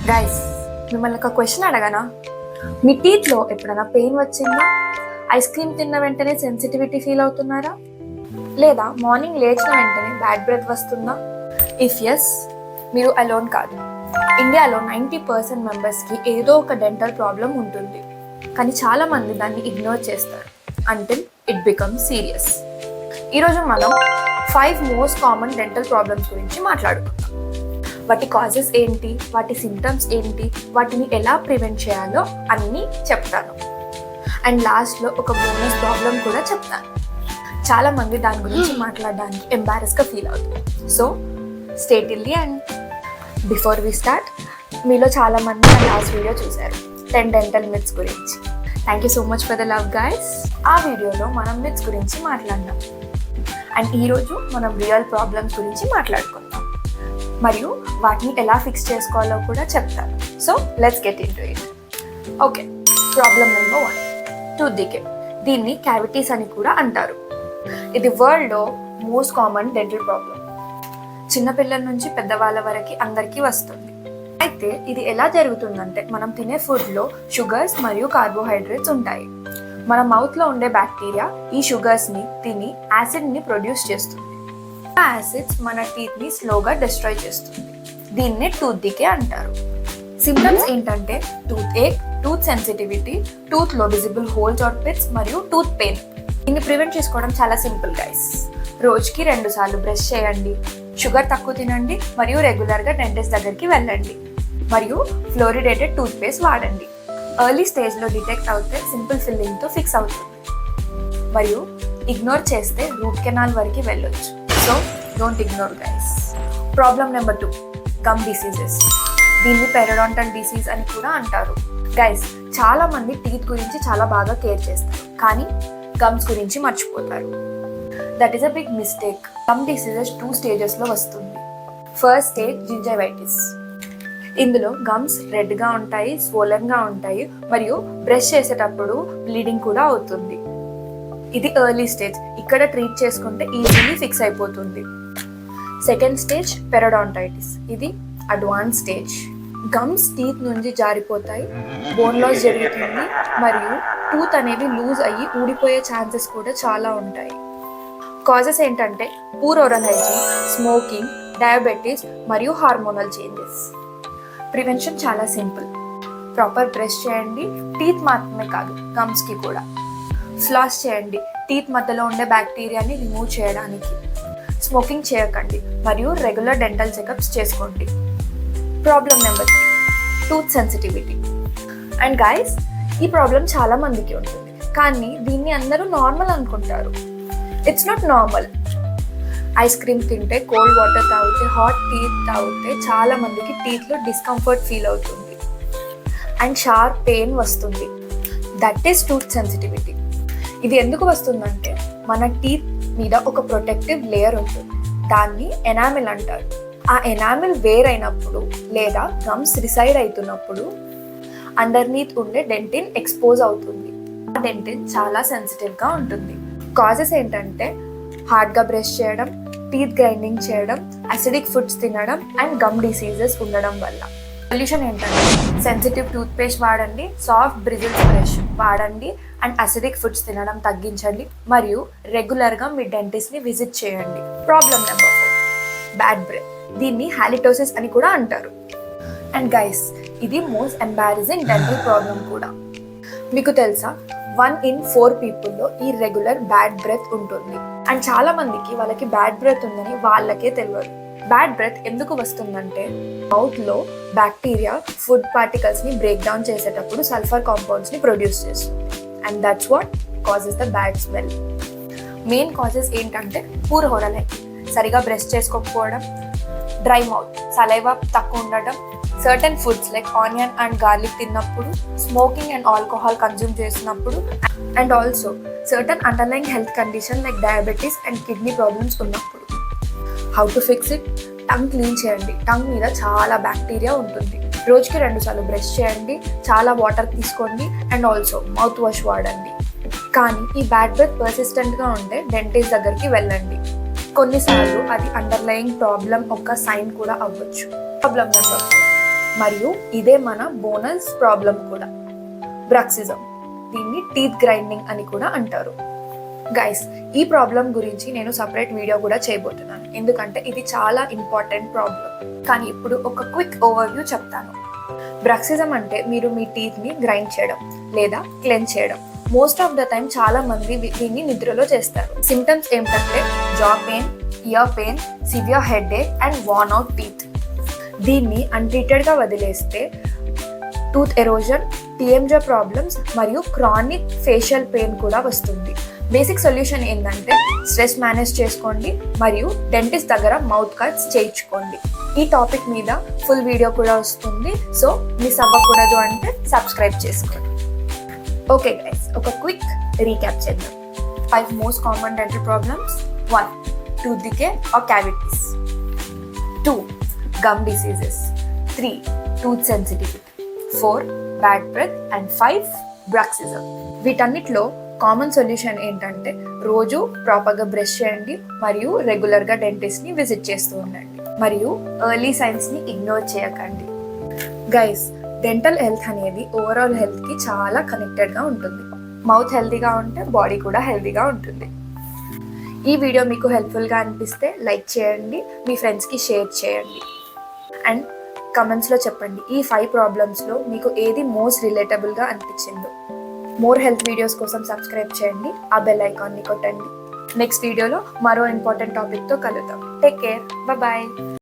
Guys, మిమ్మల్ని ఒక question అడగనా? మీ టీత్లో ఎప్పుడైనా పెయిన్ వచ్చిందా? ఐస్ క్రీమ్ తిన్న వెంటనే సెన్సిటివిటీ ఫీల్ అవుతున్నారా? లేదా మార్నింగ్ లేచిన వెంటనే బ్యాడ్ బ్రెత్ వస్తుందా? ఇఫ్ ఎస్, మీరు అలోన్ కాదు. ఇండియాలో 90% మెంబర్స్కి ఏదో ఒక డెంటల్ ప్రాబ్లం ఉంటుంది. కానీ చాలామంది దాన్ని ఇగ్నోర్ చేస్తారు అంటిల్ ఇట్ బికమ్స్ సీరియస్. ఈరోజు మనం 5 మోస్ట్ కామన్ డెంటల్ ప్రాబ్లమ్స్ గురించి మాట్లాడుకుందాం. వాటి కాజెస్ ఏంటి, వాటి సిమ్టమ్స్ ఏంటి, వాటిని ఎలా ప్రివెంట్ చేయాలో అన్నీ చెప్తాను. అండ్ లాస్ట్లో ఒక బోనస్ ప్రాబ్లం కూడా చెప్తాను. చాలామంది దాని గురించి మాట్లాడడానికి ఎంబారెస్గా ఫీల్ అవుతుంది. So stay till the end. Before we start, మీలో చాలామంది నా లాస్ట్ వీడియో చూశారు 10 డెంటల్ మిత్స్ గురించి. Thank you so much for the love guys. ఆ వీడియోలో మనం మిత్స్ గురించి మాట్లాడినాం. అండ్ ఈరోజు మనం రియల్ ప్రాబ్లమ్స్ గురించి మాట్లాడుకుందాం మరియు వాటిని ఎలా ఫిక్స్ చేసుకోవాలో కూడా చెప్తాను. So let's get into it. Okay, problem number 1, tooth decay. దీన్ని క్యావిటీస్ అని కూడా అంటారు. ఇది వరల్డ్లో మోస్ట్ కామన్ డెంటల్ ప్రాబ్లం. చిన్నపిల్లల నుంచి పెద్దవాళ్ళ వరకు అందరికీ వస్తుంది. అయితే ఇది ఎలా జరుగుతుందంటే, మనం తినే ఫుడ్లో షుగర్స్ మరియు కార్బోహైడ్రేట్స్ ఉంటాయి. మన మౌత్లో ఉండే బ్యాక్టీరియా ఈ షుగర్స్ని తిని యాసిడ్ని ప్రొడ్యూస్ చేస్తుంది. ఆ యాసిడ్స్ మన టీత్ని స్లోగా డిస్ట్రాయ్ చేస్తుంది. దీన్నే టూత్ డికే అంటారు. సిమ్టమ్స్ ఏంటంటే టూత్ ఏక్, టూత్ సెన్సిటివిటీ, టూత్లో విజిబుల్ హోల్స్ ఆర్ పిట్స్ మరియు టూత్ పెయిన్. దీన్ని ప్రివెంట్ చేసుకోవడం చాలా సింపుల్ గైస్. రోజుకి 2 సార్లు బ్రష్ చేయండి, షుగర్ తక్కువ తినండి మరియు రెగ్యులర్గా డెంటిస్ట్ దగ్గరికి వెళ్ళండి మరియు ఫ్లోరిడేటెడ్ టూత్ పేస్ట్ వాడండి. ఎర్లీ స్టేజ్లో డిటెక్ట్ అవుతే సింపుల్ ఫిల్లింగ్తో ఫిక్స్ అవుతుంది మరియు ఇగ్నోర్ చేస్తే రూట్ కెనాల్ వరకు వెళ్ళొచ్చు. So don't ignore guys. Problem number 2, gum diseases. దీన్ని పెరిడాంటల్ డిసీజ్ అని కూడా అంటారు. గైస్, చాలా మంది టీత్ గురించి చాలా బాగా కేర్ చేస్తారు, కానీ గమ్స్ గురించి మర్చిపోతారు. That is a big mistake. Gum diseases 2 స్టేజెస్లో వస్తుంది. First stage gingivitis. ఇందులో గమ్స్ రెడ్గా ఉంటాయి, స్వోలన్గా ఉంటాయి మరియు బ్రష్ చేసేటప్పుడు బ్లీడింగ్ కూడా అవుతుంది. ఇది ఎర్లీ స్టేజ్. ఇక్కడ ట్రీట్ చేసుకుంటే ఈజీలీ ఫిక్స్ అయిపోతుంది. Second stage periodontitis. ఇది అడ్వాన్స్ స్టేజ్. గమ్స్ టీత్ నుంచి జారిపోతాయి, బోన్ లాస్ జరుగుతుంది మరియు టూత్ అనేవి లూజ్ అయ్యి ఊడిపోయే ఛాన్సెస్ కూడా చాలా ఉంటాయి. కాజెస్ ఏంటంటే poor oral hygiene, smoking, diabetes మరియు హార్మోనల్ చేంజెస్. ప్రివెన్షన్ చాలా సింపుల్. ప్రాపర్ బ్రష్ చేయండి, టీత్ మాత్రమే కాదు గమ్స్కి కూడా. ఫ్లాస్ చేయండి, టీత్ మధ్యలో ఉండే బ్యాక్టీరియాని రిమూవ్ చేయడానికి. స్మోకింగ్ చేయకండి మరియు రెగ్యులర్ డెంటల్ చెకప్స్ చేసుకోండి. Problem number 3, tooth sensitivity. And guys, ఈ ప్రాబ్లం చాలా మందికి ఉంటుంది, కానీ దీన్ని అందరూ నార్మల్ అనుకుంటారు. It's not normal. Ice cream తింటే, కోల్డ్ వాటర్ తాగితే, హాట్ టీ తాగితే చాలా మందికి టీత్లో డిస్కంఫర్ట్ ఫీల్ అవుతుంది అండ్ షార్ప్ పెయిన్ వస్తుంది. That is tooth sensitivity. ఇది ఎందుకు వస్తుందంటే, మన టీత్ మీద ఒక ప్రొటెక్టివ్ లేయర్ ఉంటుంది. దాన్ని ఎనామిల్ అంటారు. ఆ ఎనామిల్ వేర్ అయినప్పుడు లేదా గమ్స్ రిసైడ్ అవుతున్నప్పుడు అండర్నీత్ ఉండే డెంటిన్ ఎక్స్పోజ్ అవుతుంది. ఆ డెంటిన్ చాలా సెన్సిటివ్గా ఉంటుంది. కాజెస్ ఏంటంటే హార్డ్గా బ్రష్ చేయడం, టీత్ గ్రైండింగ్ చేయడం, అసిడిక్ ఫుడ్స్ తినడం అండ్ గమ్ డిసీజెస్ ఉండడం వల్ల. సొల్యూషన్ ఏంటంటే సెన్సిటివ్ టూత్ పేస్ట్ వాడండి, సాఫ్ట్ బ్రిజిల్స్ బ్రష్ వాడండి అండ్ అసిడిక్ ఫుడ్స్ తినడం తగ్గించండి మరియు రెగ్యులర్గా మీ డెంటిస్ట్ని విజిట్ చేయండి. Problem number 4, bad breath. దీన్ని హాలిటోసిస్ అని కూడా అంటారు. అండ్ గైస్, ఇది మోస్ట్ ఎంబారసింగ్ డెంటల్ ప్రాబ్లం కూడా. మీకు తెలుసా, 1 in 4 పీపుల్లో ఈ రెగ్యులర్ బ్యాడ్ బ్రెత్ ఉంటుంది. అండ్ చాలా మందికి వాళ్ళకి బ్యాడ్ బ్రెత్ ఉందని వాళ్ళకే తెలియదు. బ్యాడ్ బ్రెత్ ఎందుకు వస్తుందంటే, మౌత్లో బ్యాక్టీరియా ఫుడ్ పార్టికల్స్ని బ్రేక్ డౌన్ చేసేటప్పుడు సల్ఫర్ కాంపౌండ్స్ని ప్రొడ్యూస్ చేస్తుంది. And that's what causes the bad smell. Main causes ఏంటంటే పూర్ ఓరల్ హైజీన్, సరిగా బ్రష్ చేసుకోకపోవడం, డ్రై మౌత్, సలైవా తక్కువ ఉండడం, certain foods like onion and garlic తిన్నప్పుడు, స్మోకింగ్ అండ్ ఆల్కహాల్ కన్జ్యూమ్ చేసినప్పుడు, and also certain underline health condition like diabetes and kidney problems ఉన్నప్పుడు. How to fix it? Tongue clean చేయండి. Tongue మీద చాలా bacteria ఉంటుంది. రోజుకి 2 సార్లు బ్రష్ చేయండి, చాలా వాటర్ తీసుకోండి అండ్ ఆల్సో మౌత్ వాష్ వాడండి. కానీ ఈ బ్యాడ్ బ్రెత్ పర్సిస్టెంట్గా ఉంటే డెంటిస్ట్ దగ్గరికి వెళ్ళండి. కొన్నిసార్లు అది అండర్లయింగ్ ప్రాబ్లం ఒక సైన్ కూడా అవ్వచ్చు. ప్రాబ్లం నెంబర్ 5, మరియు ఇదే మన బోనస్ ప్రాబ్లం కూడా, బ్రక్సిజం. దీన్ని టీత్ గ్రైండింగ్ అని కూడా అంటారు. గైస్, ఈ ప్రాబ్లం గురించి నేను సపరేట్ వీడియో కూడా చేయబోతున్నాను, ఎందుకంటే ఇది చాలా ఇంపార్టెంట్ ప్రాబ్లం. కానీ ఇప్పుడు ఒక క్విక్ ఓవర్వ్యూ చెప్తాను. బ్రక్సిజం అంటే మీరు మీ టీత్ని గ్రైండ్ చేయడం లేదా క్లెన్స్ చేయడం. మోస్ట్ ఆఫ్ ద టైం చాలా మంది దీన్ని నిద్రలో చేస్తారు. సిమ్టమ్స్ ఏమిటంటే jaw pain, ear pain, severe headache and worn out teeth. దీన్ని అన్ట్రీటెడ్గా వదిలేస్తే టూత్ ఎరోజన్, టీఎంజే ప్రాబ్లమ్స్ మరియు క్రానిక్ ఫేషియల్ పెయిన్ కూడా వస్తుంది. బేసిక్ సొల్యూషన్ ఏంటంటే స్ట్రెస్ మేనేజ్ చేసుకోండి మరియు డెంటిస్ట్ దగ్గర మౌత్ కట్స్ చేయించుకోండి. ఈ టాపిక్ మీద ఫుల్ వీడియో కూడా వస్తుంది, సో మిస్ అవ్వకూడదు అంటే సబ్స్క్రైబ్ చేసుకోండి. ఓకే గైస్, ఒక క్విక్ రీక్యాప్ చేద్దాం. 5 most common dental problems. 1. Tooth decay or cavities. 2. Gum diseases. 3. Tooth sensitivity. 4. Bad breath and 5. Bruxism. వీటన్నిటిలో కామన్ సొల్యూషన్ ఏంటంటే రోజు ప్రాపర్గా బ్రష్ చేయండి మరియు రెగ్యులర్గా డెంటిస్ట్ని విజిట్ చేస్తూ ఉండండి మరియు ఎర్లీ సైన్స్ని ఇగ్నోర్ చేయకండి. గైస్, డెంటల్ హెల్త్ అనేది ఓవరాల్ హెల్త్కి చాలా కనెక్టెడ్గా ఉంటుంది. మౌత్ హెల్తీగా ఉంటే బాడీ కూడా హెల్తీగా ఉంటుంది. ఈ వీడియో మీకు హెల్ప్ఫుల్గా అనిపిస్తే లైక్ చేయండి, మీ ఫ్రెండ్స్కి షేర్ చేయండి అండ్ కమెంట్స్లో చెప్పండి ఈ 5 ప్రాబ్లమ్స్లో మీకు ఏది మోస్ట్ రిలేటబుల్గా అనిపించిందో. మోర్ హెల్త్ వీడియోస్ కోసం సబ్స్క్రైబ్ చేయండి, ఆ బెల్ ఐకాన్ని కొట్టండి. నెక్స్ట్ వీడియోలో మరో ఇంపార్టెంట్ టాపిక్తో కలుద్దాం. Take care, bye.